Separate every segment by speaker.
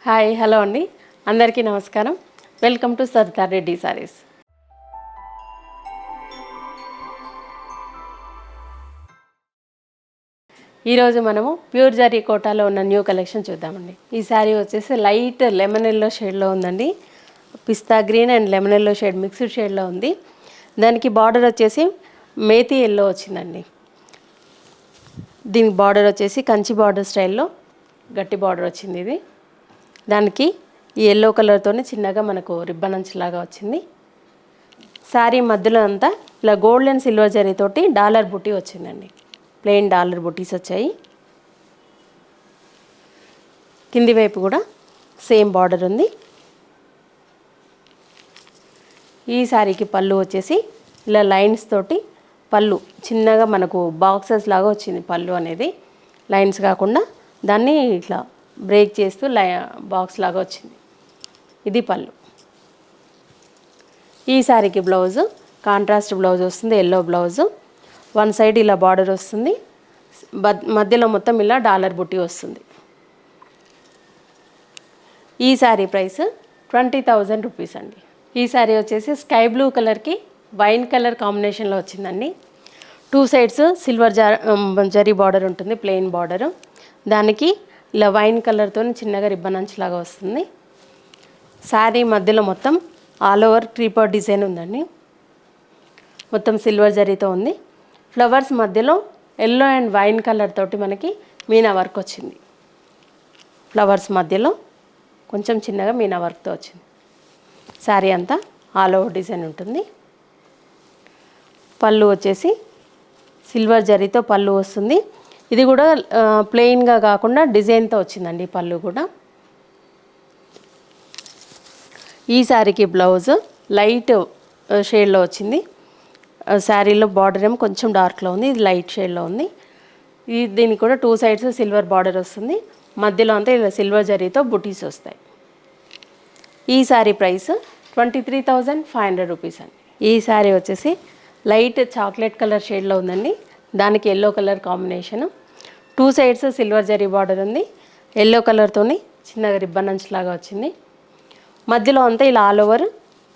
Speaker 1: Hi hello అండి, అందరికీ నమస్కారం. Welcome to Sardar Reddy saris. ఈరోజు మనము ప్యూర్ జరీ కోటాలో ఉన్న న్యూ కలెక్షన్ చూద్దామండి. ఈ శారీ వచ్చేసి లైట్ లెమన్ ఎల్లో షేడ్లో ఉందండి. పిస్తా green and lemon yellow shade mixed షేడ్లో ఉంది. దానికి బార్డర్ వచ్చేసి మేతి ఎల్లో వచ్చిందండి. దీనికి బార్డర్ వచ్చేసి కంచి బార్డర్ స్టైల్లో గట్టి బార్డర్ వచ్చింది. ఇది దానికి ఈ ఎల్లో కలర్తోనే చిన్నగా మనకు రిబ్బన్ అంచులాగా వచ్చింది. శారీ మధ్యలో అంతా ఇలా గోల్డ్ అండ్ సిల్వర్ జరీతోటి డాలర్ బుట్టి వచ్చిందండి. ప్లెయిన్ డాలర్ బుట్టీస్ వచ్చాయి. కింది వైపు కూడా సేమ్ బార్డర్ ఉంది. ఈ శారీకి పళ్ళు వచ్చేసి ఇలా లైన్స్ తోటి పళ్ళు చిన్నగా మనకు బాక్సెస్ లాగా వచ్చింది. పళ్ళు అనేది లైన్స్ కాకుండా దాన్ని ఇట్లా బ్రేక్ చేస్తూ బాక్స్ లాగా వచ్చింది. ఇది పళ్ళు. ఈ శారీకి బ్లౌజు కాంట్రాస్ట్ బ్లౌజ్ వస్తుంది. ఎల్లో బ్లౌజు వన్ సైడ్ ఇలా బార్డర్ వస్తుంది. మధ్యలో మొత్తం ఇలా డాలర్ బుట్టి వస్తుంది. ఈ శారీ ప్రైస్ 20,000 రూపీస్ అండి. ఈ శారీ వచ్చేసి స్కై బ్లూ కలర్కి వైన్ కలర్ కాంబినేషన్లో వచ్చిందండి. 2 సైడ్స్ సిల్వర్ జరీ బార్డర్ ఉంటుంది, ప్లెయిన్ బార్డరు. దానికి ఇలా వైన్ కలర్తో చిన్నగా రిబ్బన్ అంచులాగా వస్తుంది. శారీ మధ్యలో మొత్తం ఆల్ ఓవర్ క్రీపర్ డిజైన్ ఉందండి. మొత్తం సిల్వర్ జరీతో ఉంది. ఫ్లవర్స్ మధ్యలో ఎల్లో అండ్ వైన్ కలర్ తోటి మనకి మీనా వర్క్ వచ్చింది. ఫ్లవర్స్ మధ్యలో కొంచెం చిన్నగా మీనా వర్క్తో వచ్చింది. శారీ అంతా ఆల్ ఓవర్ డిజైన్ ఉంటుంది. పళ్ళు వచ్చేసి సిల్వర్ జరీతో పళ్ళు వస్తుంది. ఇది కూడా ప్లెయిన్గా కాకుండా డిజైన్తో వచ్చిందండి పళ్ళు కూడా. ఈ శారీకి బ్లౌజ్ లైట్ షేడ్లో వచ్చింది. శారీలో బార్డర్ ఏమో కొంచెం డార్క్లో ఉంది, ఇది లైట్ షేడ్లో ఉంది. దీనికి కూడా 2 సైడ్స్ సిల్వర్ బార్డర్ వస్తుంది. మధ్యలో అంతా ఇలా సిల్వర్ జరీతో బుటీస్ వస్తాయి. ఈ శారీ ప్రైస్ 23,500 రూపీస్ అండి. ఈ శారీ వచ్చేసి లైట్ చాక్లెట్ కలర్ షేడ్లో ఉందండి. దానికి yellow colour combination. 2 sides silver zari border ఉంది. ఎల్లో కలర్తోని చిన్నగా రిబ్బన్ అంచులాగా వచ్చింది. మధ్యలో అంతా ఇలా ఆల్ ఓవర్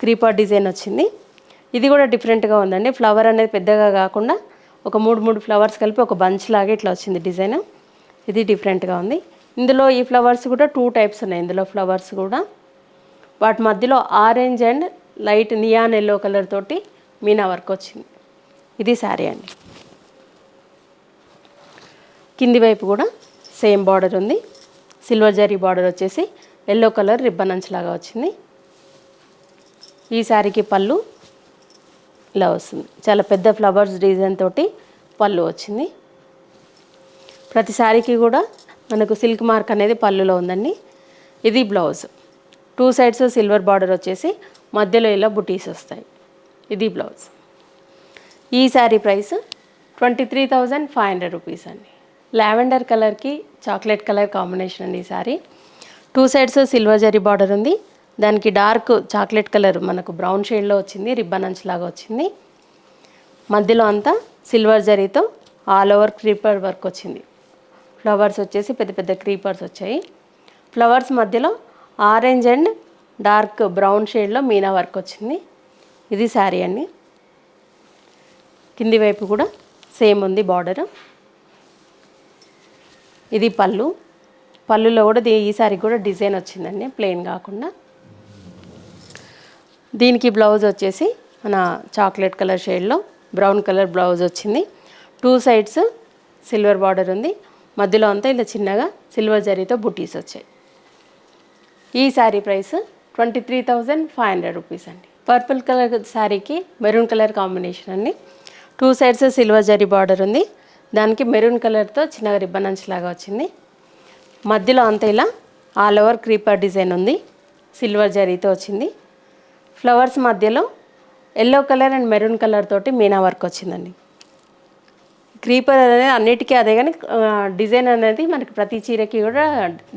Speaker 1: క్రీపర్ డిజైన్ వచ్చింది. ఇది కూడా డిఫరెంట్గా ఉందండి. ఫ్లవర్ అనేది పెద్దగా కాకుండా ఒక 3 ఫ్లవర్స్ కలిపి ఒక బంచ్ లాగా ఇట్లా వచ్చింది డిజైన్. ఇది డిఫరెంట్గా ఉంది. ఇందులో ఈ ఫ్లవర్స్ కూడా 2 టైప్స్ ఉన్నాయి. ఇందులో ఫ్లవర్స్ కూడా వాటి మధ్యలో orange and light neon yellow colour తోటి మీనా వర్క్ వచ్చింది. ఇది శారీ అండి. కింది వైపు కూడా సేమ్ బార్డర్ ఉంది. సిల్వర్ జరీ బార్డర్ వచ్చేసి ఎల్లో కలర్ రిబ్బన్ అంచులాగా వచ్చింది. ఈ శారీకి పళ్ళు ఇలా వస్తుంది. చాలా పెద్ద ఫ్లవర్స్ డిజైన్ తోటి పళ్ళు వచ్చింది. ప్రతి శారీకి కూడా మనకు సిల్క్ మార్క్ అనేది పళ్ళులో ఉందండి. ఇది బ్లౌజ్. 2 సైడ్స్ సిల్వర్ బార్డర్ వచ్చేసి మధ్యలో ఇలా బుటీస్ వస్తాయి. ఇది బ్లౌజ్. ఈ శారీ ప్రైస్ 23,500 రూపీస్ అండి. లావెండర్ కలర్కి చాక్లెట్ కలర్ కాంబినేషన్ అండి. ఈ sari 2 sides silver zari border ఉంది. దానికి డార్క్ చాక్లెట్ కలర్ మనకు బ్రౌన్ షేడ్లో వచ్చింది, రిబ్బన్ అంచులాగా వచ్చింది. మధ్యలో అంతా సిల్వర్ జరీతో ఆల్ ఓవర్ క్రీపర్ వర్క్ వచ్చింది. ఫ్లవర్స్ వచ్చేసి పెద్ద పెద్ద క్రీపర్స్ వచ్చాయి. ఫ్లవర్స్ మధ్యలో ఆరెంజ్ అండ్ డార్క్ బ్రౌన్ షేడ్లో మీనా వర్క్ వచ్చింది. ఇది శారీ అండి. కింది వైపు కూడా సేమ్ ఉంది బార్డర్. ఇది పళ్ళు. పళ్ళులో కూడా ఈ శారీ కూడా డిజైన్ వచ్చిందండి, ప్లెయిన్ కాకుండా. దీనికి బ్లౌజ్ వచ్చేసి మన చాక్లెట్ కలర్ షేడ్లో బ్రౌన్ కలర్ బ్లౌజ్ వచ్చింది. 2 సైడ్స్ సిల్వర్ బార్డర్ ఉంది. మధ్యలో అంతా ఇలా చిన్నగా సిల్వర్ జరీతో బుటీస్ వచ్చాయి. ఈ శారీ ప్రైస్ 23,500 రూపీస్ అండి. పర్పుల్ కలర్ శారీకి మెరూన్ కలర్ కాంబినేషన్ అండి. 2 సైడ్స్ సిల్వర్ జరీ బార్డర్ ఉంది. దానికి మెరూన్ కలర్తో చిన్నగా రిబ్బన్ అంచులాగా వచ్చింది. మధ్యలో అంతా ఇలా ఆల్ ఓవర్ క్రీపర్ డిజైన్ ఉంది, సిల్వర్ జరీతో వచ్చింది. ఫ్లవర్స్ మధ్యలో yellow colour and maroon colour తోటి మీనా వర్క్ వచ్చిందండి. క్రీపర్ అనేది అన్నిటికీ అదే, కానీ డిజైన్ అనేది మనకి ప్రతి చీరకి కూడా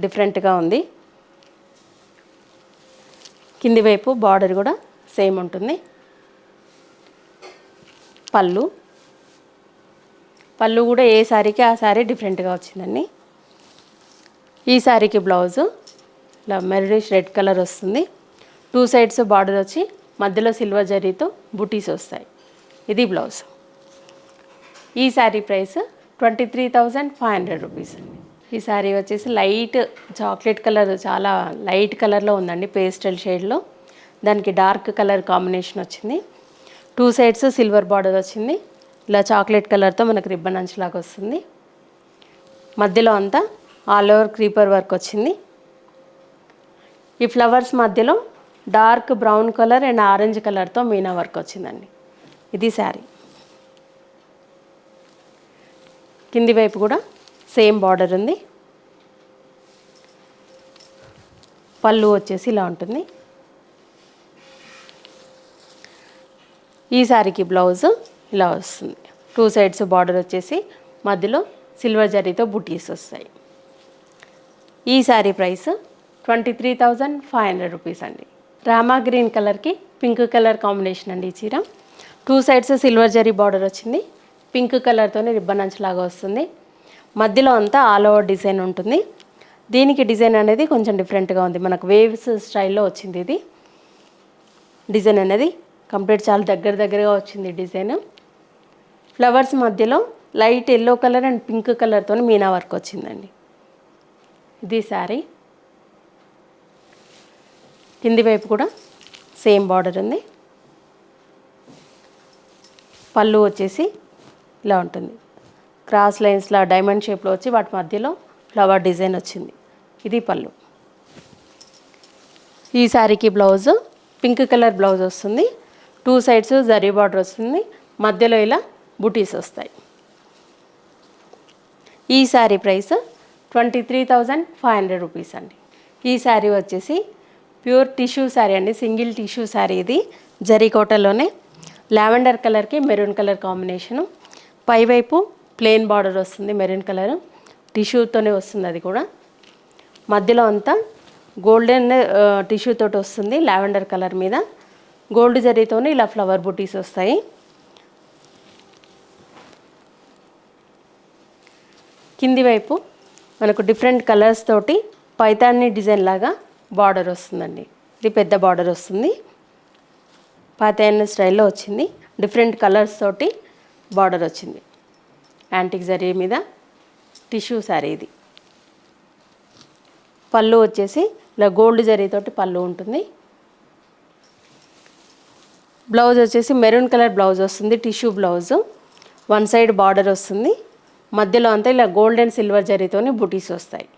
Speaker 1: డిఫరెంట్గా ఉంది. కింది వైపు బార్డర్ కూడా సేమ్ ఉంటుంది. పళ్ళు కూడా ఏ శారీకి ఆ శారీ డిఫరెంట్గా వచ్చిందండి. ఈ శారీకి బ్లౌజు ఇలా మెరూనిష్ రెడ్ కలర్ వస్తుంది. 2 సైడ్స్ బార్డర్ వచ్చి మధ్యలో సిల్వర్ జరీతో బుటీస్ వస్తాయి. ఇది బ్లౌజ్. ఈ శారీ ప్రైస్ 23,500 రూపీస్. ఈ శారీ వచ్చేసి లైట్ చాక్లెట్ కలర్, చాలా లైట్ కలర్లో ఉందండి, పేస్టల్ షేడ్లో. దానికి డార్క్ కలర్ కాంబినేషన్ వచ్చింది. 2 సైడ్స్ సిల్వర్ బార్డర్ వచ్చింది. ఇలా చాక్లెట్ కలర్తో మనకు రిబ్బన్ అంచులాగా వస్తుంది. మధ్యలో అంతా ఆల్ ఓవర్ క్రీపర్ వర్క్ వచ్చింది. ఈ ఫ్లవర్స్ మధ్యలో dark brown colour and orange కలర్తో మీనా వర్క్ వచ్చిందండి. ఇది శారీ. కింది వైపు కూడా సేమ్ బార్డర్ ఉంది. పళ్ళు వచ్చేసి ఇలా ఉంటుంది. ఈ శారీకి బ్లౌజ్ ఇలా వస్తుంది. 2 సైడ్స్ బార్డర్ వచ్చేసి మధ్యలో సిల్వర్ జరీతో బుటీస్ వస్తాయి. ఈ శారీ ప్రైస్ 23,500 రూపీస్ అండి. రామా గ్రీన్ కలర్కి పింక్ కలర్ కాంబినేషన్ అండి ఈ చీర. 2 సైడ్స్ సిల్వర్ జరీ బార్డర్ వచ్చింది. పింక్ కలర్తోనే రిబ్బన్ అంచులాగా వస్తుంది. మధ్యలో అంతా ఆల్ ఓవర్ డిజైన్ ఉంటుంది. దీనికి డిజైన్ అనేది కొంచెం డిఫరెంట్గా ఉంది. మనకు వేవ్స్ స్టైల్లో వచ్చింది. ఇది డిజైన్ అనేది కంప్లీట్ చాలా దగ్గరగా వచ్చింది డిజైన్. ఫ్లవర్స్ మధ్యలో light yellow colour and pink కలర్తో మీనా వర్క్ వచ్చిందండి. ఇది శారీ. కింది వైపు కూడా సేమ్ బార్డర్ ఉంది. పళ్ళు వచ్చేసి ఇలా ఉంటుంది. క్రాస్ లైన్స్లా డైమండ్ షేప్లో వచ్చి వాటి మధ్యలో ఫ్లవర్ డిజైన్ వచ్చింది. ఇది పళ్ళు. ఈ శారీకి బ్లౌజ్ పింక్ కలర్ బ్లౌజ్ వస్తుంది. 2 సైడ్స్ జరీ బార్డర్ వస్తుంది. మధ్యలో ఇలా బుటీస్ వస్తాయి. ఈ శారీ ప్రైస్ 23,500 రూపీస్ అండి. ఈ శారీ వచ్చేసి ప్యూర్ టిష్యూ శారీ అండి, సింగిల్ టిష్యూ శారీ. ఇది జరీ కోటలోనే లావెండర్ కలర్కి మెరూన్ కలర్ కాంబినేషను. పైవైపు ప్లెయిన్ బార్డర్ వస్తుంది, మెరూన్ కలర్ టిష్యూతోనే వస్తుంది. అది కూడా మధ్యలో అంతా గోల్డెన్ టిష్యూ తోటి వస్తుంది. లావెండర్ కలర్ మీద గోల్డ్ జరీతోనే ఇలా ఫ్లవర్ బుటీస్ వస్తాయి. కింది వైపు మనకు డిఫరెంట్ కలర్స్ తోటి పైతాని డిజైన్ లాగా బార్డర్ వస్తుందండి. ఇది పెద్ద బార్డర్ వస్తుంది. పైతాని స్టైల్లో వచ్చింది. డిఫరెంట్ కలర్స్ తోటి బార్డర్ వచ్చింది. యాంటిక్ జరీ మీద టిష్యూ శారీ ఇది. పళ్ళు వచ్చేసి ఇలా గోల్డ్ జరీతోటి పళ్ళు ఉంటుంది. బ్లౌజ్ వచ్చేసి మెరూన్ కలర్ బ్లౌజ్ వస్తుంది, టిష్యూ బ్లౌజు. 1 సైడ్ బార్డర్ వస్తుంది. మధ్యలో అంతా ఇలా గోల్డ్ అండ్ సిల్వర్ జరీతోని బుటీస్ వస్తాయి.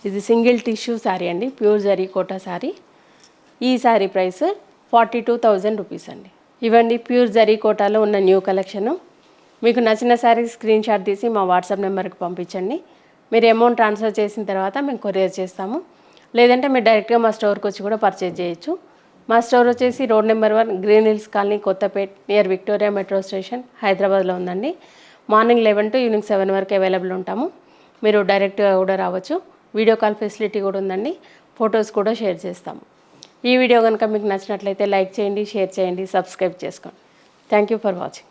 Speaker 1: ఇది సింగిల్ టిష్యూ శారీ అండి, ప్యూర్ జరీ కోటా శారీ. ఈ శారీ ప్రైస్ 42,000 రూపీస్ అండి. ఇవండి ప్యూర్ జరీ కోటాలో ఉన్న న్యూ కలెక్షను. మీకు నచ్చిన శారీ స్క్రీన్ షాట్ తీసి మా వాట్సాప్ నెంబర్కి పంపించండి. మీరు అమౌంట్ ట్రాన్స్ఫర్ చేసిన తర్వాత మేము కొరియర్ చేస్తాము. లేదంటే మీరు డైరెక్ట్గా మా స్టోర్కి వచ్చి కూడా పర్చేజ్ చేయొచ్చు. మా స్టోర్ వచ్చేసి road number 1 green hills colony, Kothapet, near Victoria metro station, హైదరాబాద్లో ఉందండి. మార్నింగ్ 11 to ఈవినింగ్ 7 వరకు అవైలబుల్ ఉంటాము. మీరు డైరెక్ట్గా కూడా రావచ్చు. వీడియో కాల్ ఫెసిలిటీ కూడా ఉందండి. ఫొటోస్ కూడా షేర్ చేస్తాము. ఈ వీడియో కనుక మీకు నచ్చినట్లయితే లైక్ చేయండి, షేర్ చేయండి, సబ్స్క్రైబ్ చేసుకోండి. Thank you for watching.